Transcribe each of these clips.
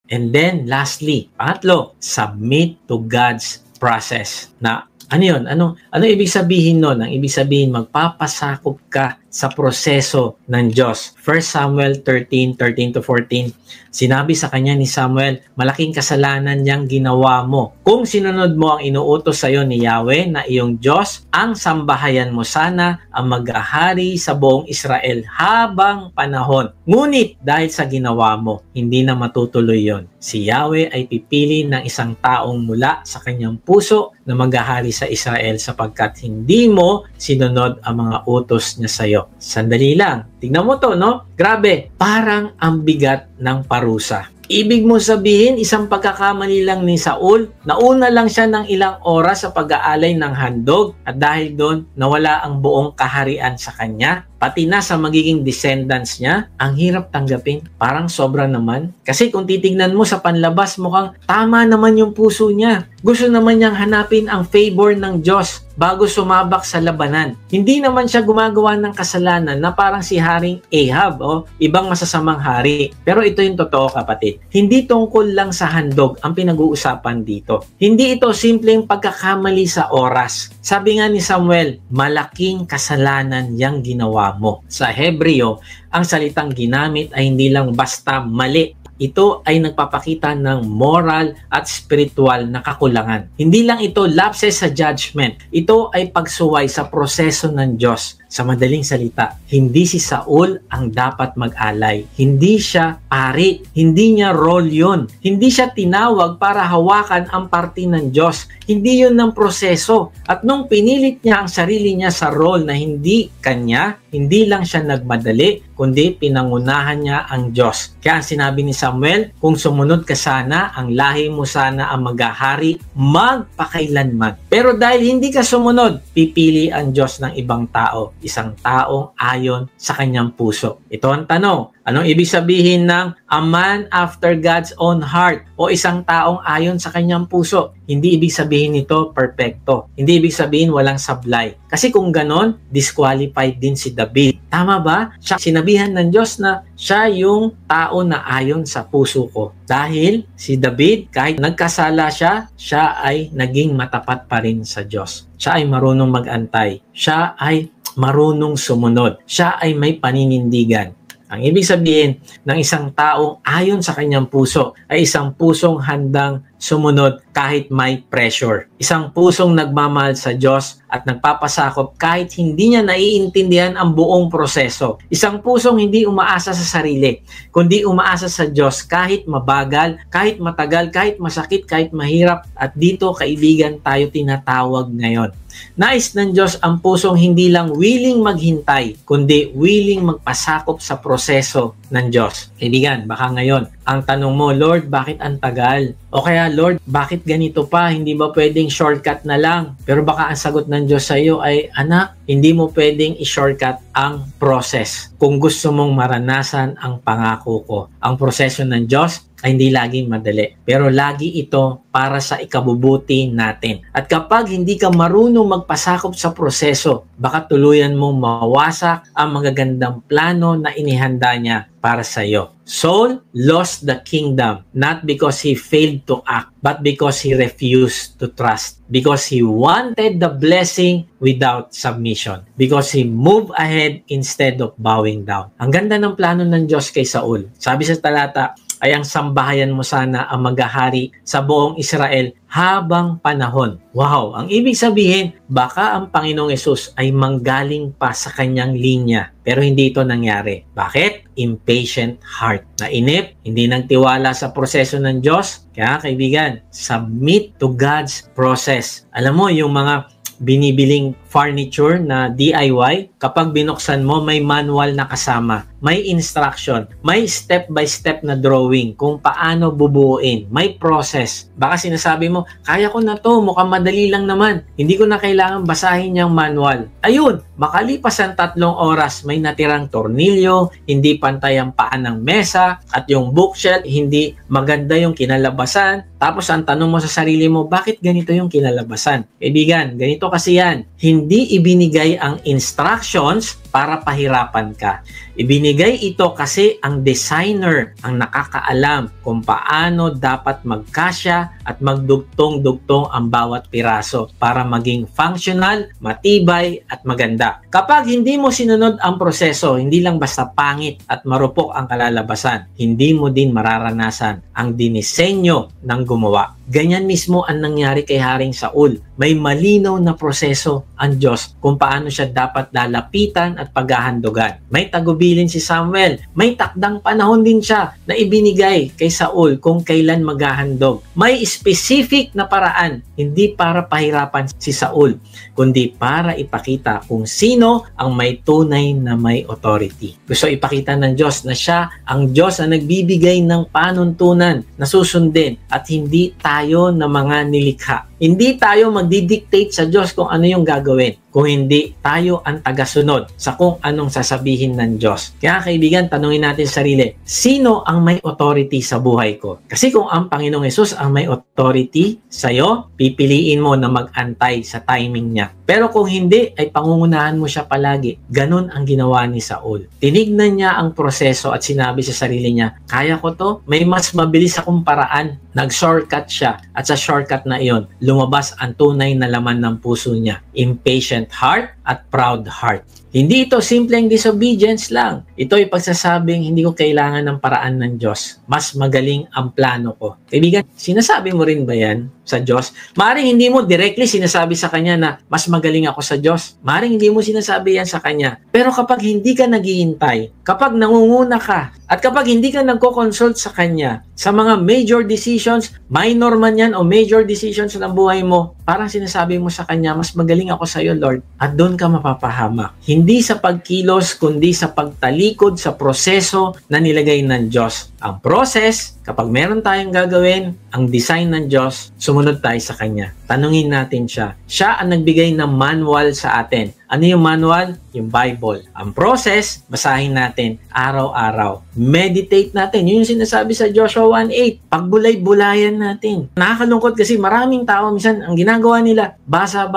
And then, lastly, pangatlo, submit to God's process. Na ano yun? Ano ibig sabihin nun? Ang ibig sabihin, magpapasakop ka sa proseso ng Diyos. 1 Samuel 13:13-14, sinabi sa kanya ni Samuel, malaking kasalanan niyang ginawa mo. Kung sinunod mo ang inuutos sa iyo ni Yahweh na iyong Diyos, ang sambahayan mo sana ang maghahari sa buong Israel habang panahon. Ngunit dahil sa ginawa mo, hindi na matutuloy yon. Si Yahweh ay pipili ng isang taong mula sa kanyang puso na maghahari sa Israel sapagkat hindi mo sinunod ang mga utos niya sa iyo. Sandali lang. Tingnan mo to, no? Grabe. Parang ang bigat ng parusa. Ibig mo sabihin, isang pagkakamali lang ni Saul, nauna lang siya ng ilang oras sa pag-aalay ng handog at dahil doon, nawala ang buong kaharian sa kanya. Pati na sa magiging descendants niya, ang hirap tanggapin. Parang sobra naman. Kasi kung titignan mo sa panlabas, mukhang tama naman yung puso niya. Gusto naman niyang hanapin ang favor ng Diyos bago sumabak sa labanan. Hindi naman siya gumagawa ng kasalanan na parang si Haring Ahab o ibang masasamang hari. Pero ito yung totoo, kapatid. Hindi tungkol lang sa handog ang pinag-uusapan dito. Hindi ito simpleng pagkakamali sa oras. Sabi nga ni Samuel, malaking kasalanan yang ginawa mo. Sa Hebreo, ang salitang ginamit ay hindi lang basta mali. Ito ay nagpapakita ng moral at spiritual na kakulangan. Hindi lang ito lapses sa judgment. Ito ay pagsuway sa proseso ng Diyos. Sa madaling salita, hindi si Saul ang dapat mag-alay. Hindi siya pari. Hindi niya role yun. Hindi siya tinawag para hawakan ang parte ng Diyos. Hindi yun ng proseso. At nung pinilit niya ang sarili niya sa role na hindi kanya, hindi lang siya nagmadali, kundi pinangunahan niya ang Diyos. Kaya ang sinabi ni Samuel, kung sumunod ka sana, ang lahi mo sana ang maghahari magpakailanman. Pero dahil hindi ka sumunod, pipili ang Diyos ng ibang tao. Isang taong ayon sa kanyang puso. Ito ang tanong. Anong ibig sabihin ng a man after God's own heart o isang taong ayon sa kanyang puso? Hindi ibig sabihin nito perfecto. Hindi ibig sabihin walang sablay. Kasi kung ganon, disqualified din si David. Tama ba? Siya sinabihan ng Diyos na siya yung tao na ayon sa puso ko. Dahil si David, kahit nagkasala siya, siya ay naging matapat pa rin sa Diyos. Siya ay marunong mag-antay. Siya ay marunong sumunod. Siya ay may paninindigan. Ang ibig sabihin ng isang taong ayon sa kanyang puso ay isang pusong handang sumunod kahit may pressure. Isang pusong nagmamahal sa Diyos at nagpapasakop kahit hindi niya naiintindihan ang buong proseso. Isang pusong hindi umaasa sa sarili, kundi umaasa sa Diyos kahit mabagal, kahit matagal, kahit masakit, kahit mahirap. At dito, kaibigan, tayo tinatawag ngayon. Nais ng Diyos ang pusong hindi lang willing maghintay, kundi willing magpasakop sa proseso ng Diyos. Kaibigan, baka ngayon, ang tanong mo, Lord, bakit ang tagal? O kaya, Lord, bakit ganito pa? Hindi ba pwedeng shortcut na lang? Pero baka ang sagot ng Diyos sa iyo ay, anak, hindi mo pwedeng i-shortcut ang process kung gusto mong maranasan ang pangako ko. Ang proseso ng Diyos ay hindi laging madali. Pero lagi ito para sa ikabubuti natin. At kapag hindi ka marunong magpasakop sa proseso, baka tuluyan mong mawasak ang magagandang plano na inihanda niya para sa iyo. Saul lost the kingdom not because he failed to act, but because he refused to trust. Because he wanted the blessing without submission. Because he moved ahead instead of bowing down. Ang ganda ng plano ng Diyos kay Saul. Sabi sa talata, ay ang sambahayan mo sana ang maghahari sa buong Israel habang panahon. Wow! Ang ibig sabihin, baka ang Panginoong Yesus ay manggaling pa sa kanyang linya. Pero hindi ito nangyari. Bakit? Impatient heart. Nainip, hindi nagtiwala sa proseso ng Diyos. Kaya kaibigan, submit to God's process. Alam mo, yung mga binibiling furniture na DIY, kapag binuksan mo, may manual na kasama, may instruction, may step-by-step na drawing kung paano bubuuin, may process. Baka sinasabi mo, kaya ko na to, mukhang madali lang naman, hindi ko na kailangan basahin yung manual. Ayun, makalipas ang 3 oras, may natirang tornilyo, hindi pantay ang paan ng mesa, at yung bookshelf, hindi maganda yung kinalabasan. Tapos ang tanong mo sa sarili mo, bakit ganito yung kinalabasan? Kaibigan, ganito kasi yan. Hindi ibinigay ang instructions para pahirapan ka. Ibinigay ito kasi ang designer ang nakakaalam kung paano dapat magkasya at magdugtong-dugtong ang bawat piraso para maging functional, matibay at maganda. Kapag hindi mo sinunod ang proseso, hindi lang basta pangit at marupok ang kalalabasan, hindi mo din mararanasan ang dinisenyo ng gumawa. Ganyan mismo ang nangyari kay Haring Saul. May malinaw na proseso ang Diyos kung paano siya dapat lalapitan at paghahandugan. May tagubilin si Samuel. May takdang panahon din siya na ibinigay kay Saul kung kailan maghahandog. May specific na paraan, hindi para pahirapan si Saul, kundi para ipakita kung sino ang may tunay na may authority. Gusto ipakita ng Diyos na siya ang Diyos na nagbibigay ng panuntunan na susundin at hindi tayo na mga nilikha. Hindi tayo magdidictate sa Diyos kung ano yung gagawin, kung hindi tayo ang tagasunod sa kung anong sasabihin ng Diyos. Kaya kaibigan, tanungin natin sa sarili, sino ang may authority sa buhay ko? Kasi kung ang Panginoong Hesus ang may authority sa'yo, pipiliin mo na mag-antay sa timing niya. Pero kung hindi, ay pangungunahan mo siya palagi. Ganun ang ginawa ni Saul. Tinignan niya ang proseso at sinabi sa sarili niya, kaya ko to, may mas mabilis akong paraan. Nag-shortcut siya at sa shortcut na iyon, lumabas ang tunay na laman ng puso niya. Impatient heart at proud heart. Hindi ito simpleng disobedience lang. Ito ay pagsasabing hindi ko kailangan ng paraan ng Diyos. Mas magaling ang plano ko. Kaibigan, sinasabi mo rin ba yan sa Diyos? Maaaring hindi mo directly sinasabi sa Kanya na mas magaling ako sa Diyos. Maaaring hindi mo sinasabi yan sa Kanya. Pero kapag hindi ka naghihintay, kapag nangunguna ka, at kapag hindi ka nagko-consult sa Kanya, sa mga major decisions, minor man yan o major decisions ng buhay mo, parang sinasabi mo sa Kanya, mas magaling ako sa iyo, Lord. At doon ka mapapahamak. Hindi sa pagkilos, kundi sa pagtalikod sa proseso na nilagay ng Diyos. Ang process, kapag meron tayong gagawin, ang design ng Diyos, sumunod tayo sa Kanya. Tanungin natin siya. Siya ang nagbigay ng manual sa atin. Ano yung manual? Yung Bible. Ang process, basahin natin araw-araw. Meditate natin. Yun yung sinasabi sa Joshua 1:8. Pagbulay-bulayan natin. Nakakalungkot kasi maraming tao, minsan ang ginagawa nila, basa.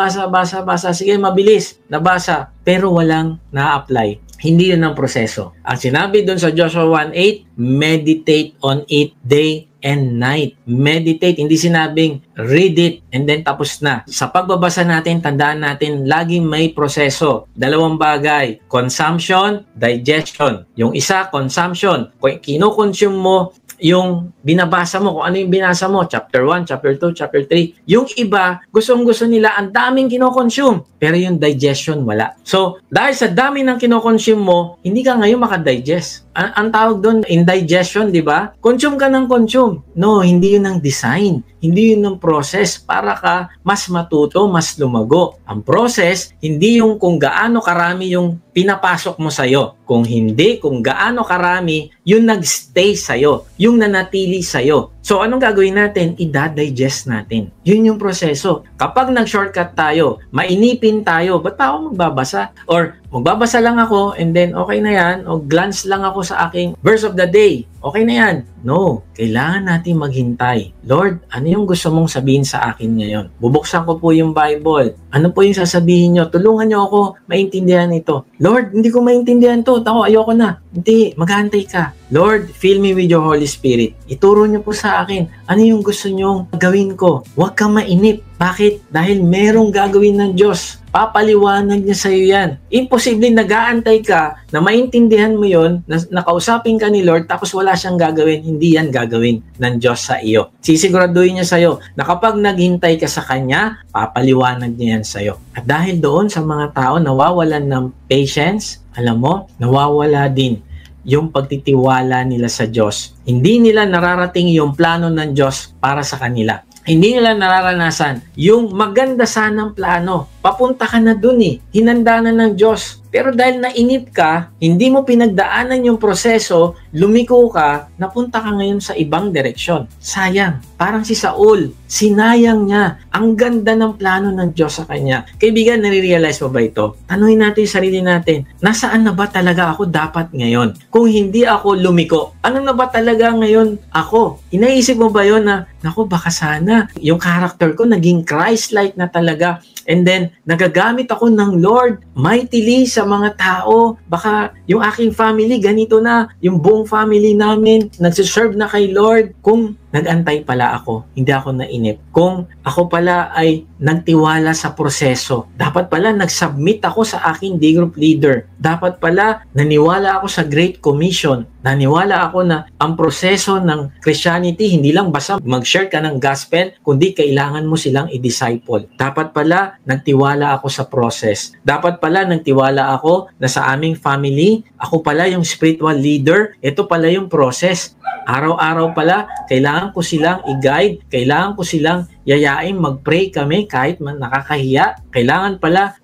Sige, mabilis. Nabasa. Pero walang na-apply. Hindi yun ang proseso. Ang sinabi doon sa Joshua 1:8, meditate on it day and night. Meditate, hindi sinabing read it and then tapos na. Sa pagbabasa natin, tandaan natin, laging may proseso. Dalawang bagay, consumption, digestion. Yung isa, consumption. Kung kino-consume mo, yung binabasa mo, kung ano yung binasa mo, chapter 1, chapter 2, chapter 3. Yung iba, gustong-gusto nila, ang daming kino-consume. Pero yung digestion, wala. So, dahil sa dami ng kino-consume mo, hindi ka ngayon makadigest. Ang tawag doon, indigestion, di ba? Consume ka ng consume. No, hindi yun ang design. Hindi yun ang process para ka mas matuto, mas lumago. Ang process, hindi yung kung gaano karami yung pinapasok mo sa'yo. Kung hindi, kung gaano karami, yung nag-stay sa'yo, yung nanatili sa'yo. So, anong gagawin natin? I-digest natin. Yun yung proseso. Kapag nag-shortcut tayo, mainipin tayo, ba't pa ako magbabasa? Or magbabasa lang ako and then okay na yan, o glance lang ako sa aking verse of the day. Okay na yan. No, kailangan natin maghintay. Lord, ano yung gusto mong sabihin sa akin ngayon? Bubuksan ko po yung Bible. Ano po yung sasabihin nyo? Tulungan nyo ako maintindihan ito. Lord, hindi ko maintindihan to. Ako, ayoko na. Hindi, maghantay ka. Lord, fill me with your Holy Spirit. Ituro nyo po sa akin. Ano yung gusto nyong gawin ko? Huwag kang mainip. Bakit? Dahil merong gagawin ng Diyos. Papaliwanag niya sa iyo yan. Imposible nag-aantay ka na maintindihan mo yon, na nakausapin ka ni Lord tapos wala siyang gagawin. Hindi yan gagawin ng Diyos sa iyo. Sisiguraduhin niya sa iyo na kapag naghintay ka sa Kanya, papaliwanag niya yan sa iyo. At dahil doon sa mga tao nawawalan ng patience, alam mo, nawawala din yung pagtitiwala nila sa Diyos. Hindi nila nararating yung plano ng Diyos para sa kanila. Hindi nila nararanasan yung maganda sanang plano. Papunta ka na dun eh. Hinanda na ng Diyos. Pero dahil nainip ka, hindi mo pinagdaanan yung proseso, lumiko ka, napunta ka ngayon sa ibang direksyon. Sayang. Parang si Saul, sinayang niya. Ang ganda ng plano ng Diyos sa kanya. Kaibigan, nare-realize mo ba ito? Tanungin natin yung sarili natin, nasaan na ba talaga ako dapat ngayon? Kung hindi ako lumiko, ano na ba talaga ngayon ako? Inaisip mo ba yon na, naku, baka sana yung character ko naging Christ-like na talaga. And then, kaibigan, nagagamit ako ng Lord mightily sa mga tao. Baka yung aking family, ganito na. Yung buong family namin, nagsiserve na kay Lord. Kung nag-antay pala ako, hindi ako nainip. Kung ako pala ay nagtiwala sa proseso, dapat pala nag-submit ako sa aking D-group leader. Dapat pala naniwala ako sa Great Commission. Naniwala ako na ang proseso ng Christianity, hindi lang basta mag-share ka ng gospel, kundi kailangan mo silang i-disciple. Dapat pala nagtiwala ako sa process. Dapat pala nagtiwala ako na sa aming family, ako pala yung spiritual leader. Ito pala yung process. Araw-araw pala, kailangan ko silang i-guide, kailangan ko silang yayain, mag-pray kami kahit nakakahiya. Kailangan pala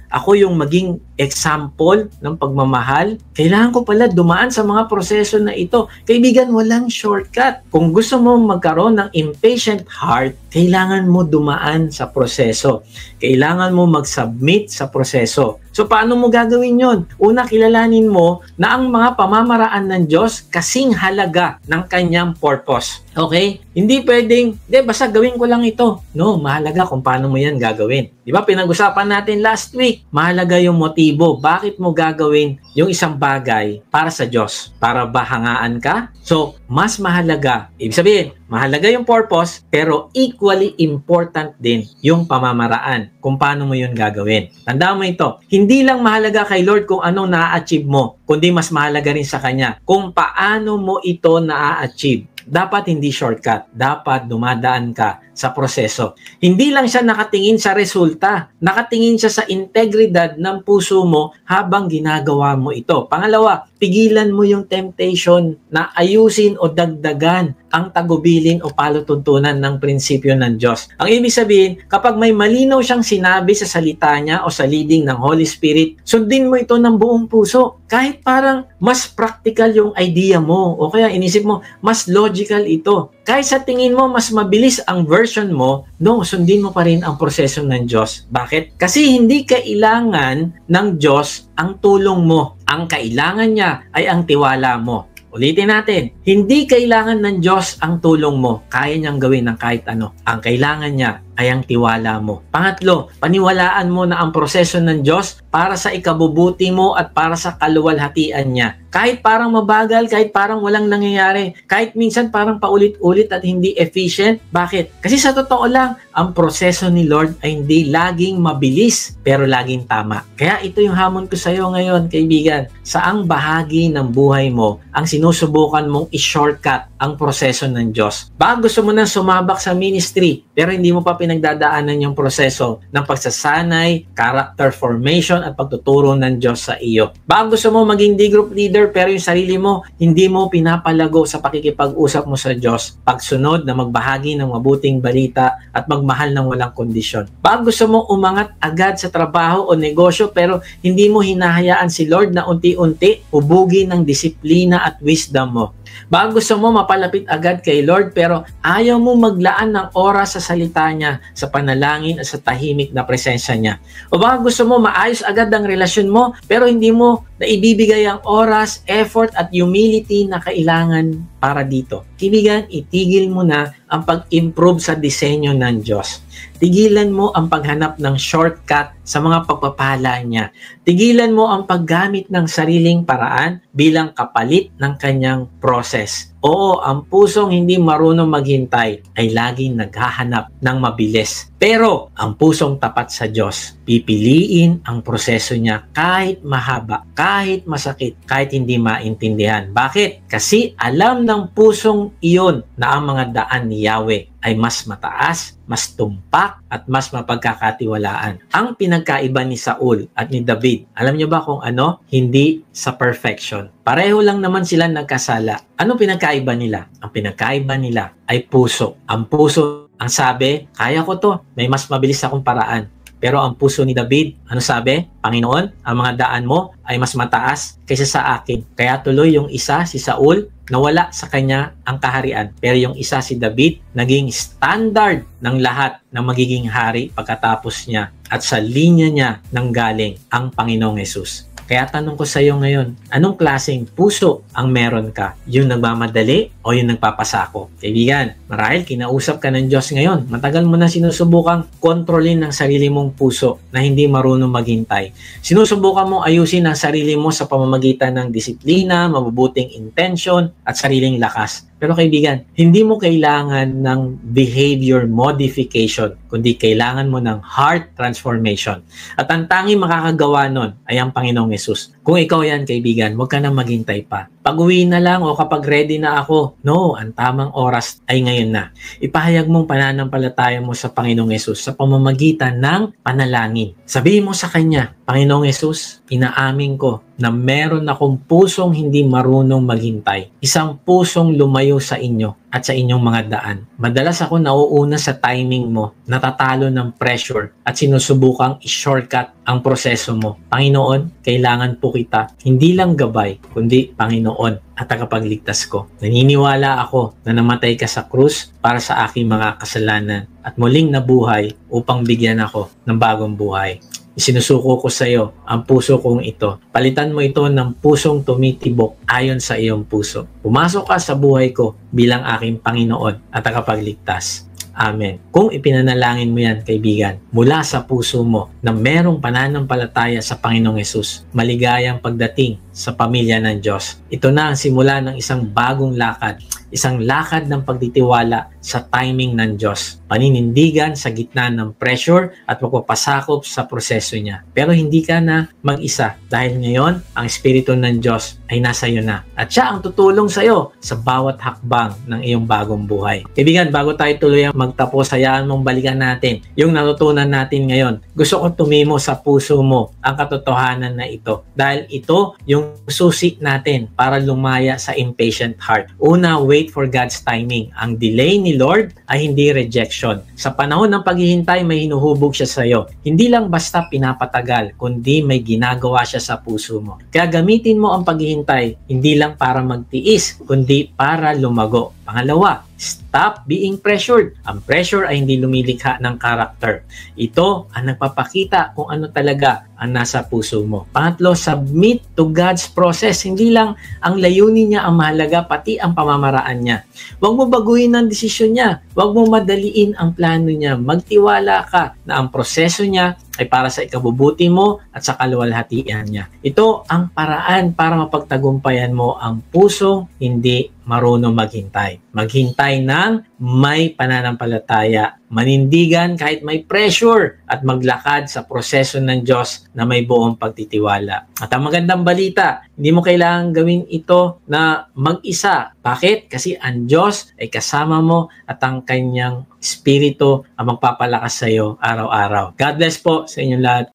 ako yung maging example ng pagmamahal. Kailangan ko pala dumaan sa mga proseso na ito. Kaibigan, walang shortcut. Kung gusto mo magkaroon ng impatient heart, kailangan mo dumaan sa proseso. Kailangan mo mag-submit sa proseso. So, paano mo gagawin yon? Una, kilalanin mo na ang mga pamamaraan ng Diyos kasing halaga ng kanyang purpose. Okay? Hindi pwedeng, basta gawin ko lang ito. No, mahalaga kung paano mo yan gagawin. Di ba, pinag-usapan natin last week, mahalaga yung motibo. Bakit mo gagawin yung isang bagay para sa Diyos? Para ba hangaan ka? So, mas mahalaga. Ibig sabihin, mahalaga yung purpose, pero equally important din yung pamamaraan kung paano mo yun gagawin. Tandaan mo ito, hindi lang mahalaga kay Lord kung anong na-achieve mo, kundi mas mahalaga rin sa Kanya kung paano mo ito na-achieve. Dapat hindi shortcut. Dapat dumadaan ka sa proseso. Hindi lang siya nakatingin sa resulta. Nakatingin siya sa integridad ng puso mo habang ginagawa mo ito. Pangalawa, pigilan mo yung temptation na ayusin o dagdagan ang tagubilin o palutuntunan ng prinsipyo ng Diyos. Ang ibig sabihin, kapag may malinaw siyang sinabi sa salita niya o sa leading ng Holy Spirit, sundin mo ito ng buong puso. Kahit parang mas practical yung idea mo o kaya inisip mo, mas logical ito. Kahit sa tingin mo mas mabilis ang version mo, no, sundin mo pa rin ang proseso ng Diyos. Bakit? Kasi hindi kailangan ng Diyos ang tulong mo. Ang kailangan niya ay ang tiwala mo. Ulitin natin, hindi kailangan ng Diyos ang tulong mo. Kaya niyang gawin ng kahit ano. Ang kailangan niya ay ang tiwala mo. Pangatlo, paniwalaan mo na ang proseso ng Diyos para sa ikabubuti mo at para sa kaluwalhatian niya. Kahit parang mabagal, kahit parang walang nangyayari, kahit minsan parang paulit-ulit at hindi efficient. Bakit? Kasi sa totoo lang, ang proseso ni Lord ay hindi laging mabilis, pero laging tama. Kaya ito yung hamon ko sa iyo ngayon, kaibigan. Saang bahagi ng buhay mo ang sinusubukan mong i-shortcut ang proseso ng Diyos? Baka gusto mo nang sumabak sa ministry, pero hindi mo pa pinagdadaanan yung proseso ng pagsasanay, character formation at pagtuturo ng Diyos sa iyo. Baka gusto mo maging D-group leader pero yung sarili mo hindi mo pinapalago sa pakikipag-usap mo sa Diyos, pagsunod na magbahagi ng mabuting balita at magmahal ng walang kondisyon. Baka gusto mo umangat agad sa trabaho o negosyo pero hindi mo hinahayaan si Lord na unti-unti hubugin ng disiplina at wisdom mo. Baka gusto mo mapalapit agad kay Lord pero ayaw mo maglaan ng oras sa salita niya, sa panalangin at sa tahimik na presensya niya. O baka gusto mo maayos agad ang relasyon mo pero hindi mo naibibigay ang oras, effort at humility na kailangan para dito. Kaibigan, itigil mo na ang pag-improve sa disenyo ng Diyos. Tigilan mo ang paghanap ng shortcut sa mga pagpapala niya. Tigilan mo ang paggamit ng sariling paraan bilang kapalit ng kanyang process. Oo, ang pusong hindi marunong maghintay ay laging naghahanap ng mabilis. Pero ang pusong tapat sa Diyos, pipiliin ang proseso niya kahit mahaba, kahit masakit, kahit hindi maintindihan. Bakit? Kasi alam ng pusong iyon na ang mga daan ni Yahweh ay mas mataas, mas tumpak, at mas mapagkakatiwalaan. Ang pinagkaiba ni Saul at ni David, alam niyo ba kung ano? Hindi sa perfection. Pareho lang naman sila nagkasala. Ano pinagkaiba nila? Ang pinagkaiba nila ay puso. Ang puso, ang sabi, kaya ko to. May mas mabilis akong paraan. Pero ang puso ni David, ano sabi? Panginoon, ang mga daan mo ay mas mataas kaysa sa akin. Kaya tuloy yung isa, si Saul, nawala sa kanya ang kaharian. Pero yung isa, si David, naging standard ng lahat ng magiging hari pagkatapos niya. At sa linya niya nanggaling ang Panginoong Hesus. Kaya tanong ko sa iyo ngayon, anong klaseng puso ang meron ka? Yung nagmamadali o yung nagpapasakop? Kaibigan, marahil kinausap ka ng Diyos ngayon. Matagal mo na sinusubukang kontrolin ng sarili mong puso na hindi marunong maghintay. Sinusubukan mong ayusin ang sarili mo sa pamamagitan ng disiplina, mabubuting intention, at sariling lakas. Pero kaibigan, hindi mo kailangan ng behavior modification, kundi kailangan mo ng heart transformation. At ang tanging makakagawa nun ay ang Panginoong Hesus. Kung ikaw yan, kaibigan, huwag ka na maghintay pa. Pag-uwi na lang o kapag ready na ako. No, ang tamang oras ay ngayon na. Ipahayag mong pananampalataya mo sa Panginoong Hesus sa pamamagitan ng panalangin. Sabihin mo sa Kanya, Panginoong Hesus, inaamin ko na meron akong pusong hindi marunong maghintay. Isang pusong lumayo sa inyo at sa inyong mga daan. Madalas ako nauuna sa timing mo, natatalo ng pressure at sinusubukang i-shortcut ang proseso mo. Panginoon, kailangan po kita, hindi lang gabay, kundi Panginoon at tagapagligtas ko. Naniniwala ako na namatay ka sa krus para sa aking mga kasalanan at muling nabuhay upang bigyan ako ng bagong buhay. Isinusuko ko sa iyo ang puso kong ito. Palitan mo ito ng pusong tumitibok ayon sa iyong puso. Pumasok ka sa buhay ko bilang aking Panginoon at tagapagligtas. Amen. Kung ipinanalangin mo yan, kaibigan, mula sa puso mo na merong pananampalataya sa Panginoong Hesus, maligayang pagdating sa pamilya ng Diyos. Ito na ang simula ng isang bagong lakad. Isang lakad ng pagtitiwala sa timing ng Diyos. Paninindigan sa gitna ng pressure at magpapasakop sa proseso niya. Pero hindi ka na mag-isa dahil ngayon ang Espiritu ng Diyos ay nasa iyo na. At siya ang tutulong sa iyo sa bawat hakbang ng iyong bagong buhay. Kaibigan, bago tayo tuluyang magtapos, hayaan mong balikan natin yung natutunan natin ngayon. Gusto ko tumimo sa puso mo ang katotohanan na ito. Dahil ito yung susi natin para lumaya sa impatient heart. Una, wait for God's timing. Ang delay ni Lord ay hindi rejection. Sa panahon ng paghihintay, may hinuhubog siya sa iyo. Hindi lang basta pinapatagal, kundi may ginagawa siya sa puso mo. Kaya gamitin mo ang paghihintay, hindi lang para magtiis, kundi para lumago. Pangalawa, stop being pressured. Ang pressure ay hindi lumilikha ng character. Ito ang nagpapakita kung ano talaga ang nasa puso mo. Pangatlo, submit to God's process. Hindi lang ang layunin niya ang mahalaga, pati ang pamamaraan niya. Huwag mo baguhin ang desisyon niya. Huwag mo madaliin ang plano niya. Magtiwala ka na ang proseso niya ay para sa ikabubuti mo at sa kaluwalhatian niya. Ito ang paraan para mapagtagumpayan mo ang pusong hindi marunong maghintay. Maghintay ng may pananampalataya, manindigan kahit may pressure at maglakad sa proseso ng Diyos na may buong pagtitiwala. At ang magandang balita, hindi mo kailangan gawin ito na mag-isa. Bakit? Kasi ang Diyos ay kasama mo at ang kanyang Espiritu ang magpapalakas sa iyo araw-araw. God bless po sa inyong lahat.